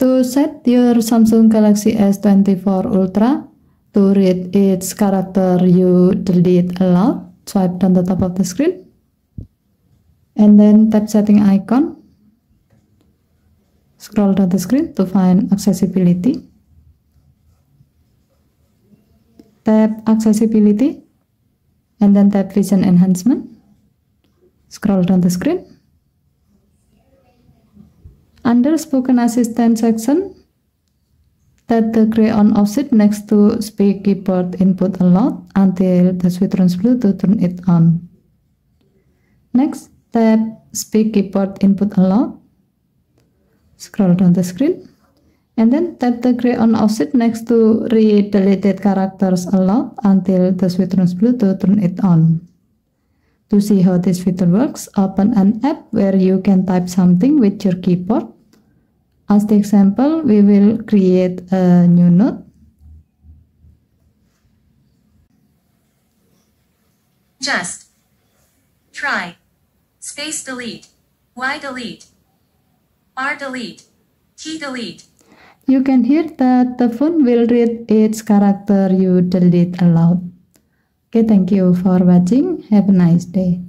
To set your Samsung Galaxy S24 Ultra to read its character, you delete aloud. Swipe down the top of the screen and then tap setting icon. Scroll down the screen to find accessibility. Tap accessibility and then tap vision enhancement. Scroll down the screen. Under spoken assistant section, tap the gray on off switch next to speak keyboard input aloud until the switch turns blue to turn it on. Next, tap speak keyboard input aloud. Scroll down the screen and then tap the gray on off switch next to read deleted characters aloud until the switch turns blue to turn it on. To see how this feature works, open an app where you can type something with your keyboard. As the example, we will create a new note. Just try space delete, Y delete, R delete, T delete. You can hear that the phone will read its character you delete aloud. Okay, thank you for watching. Have a nice day.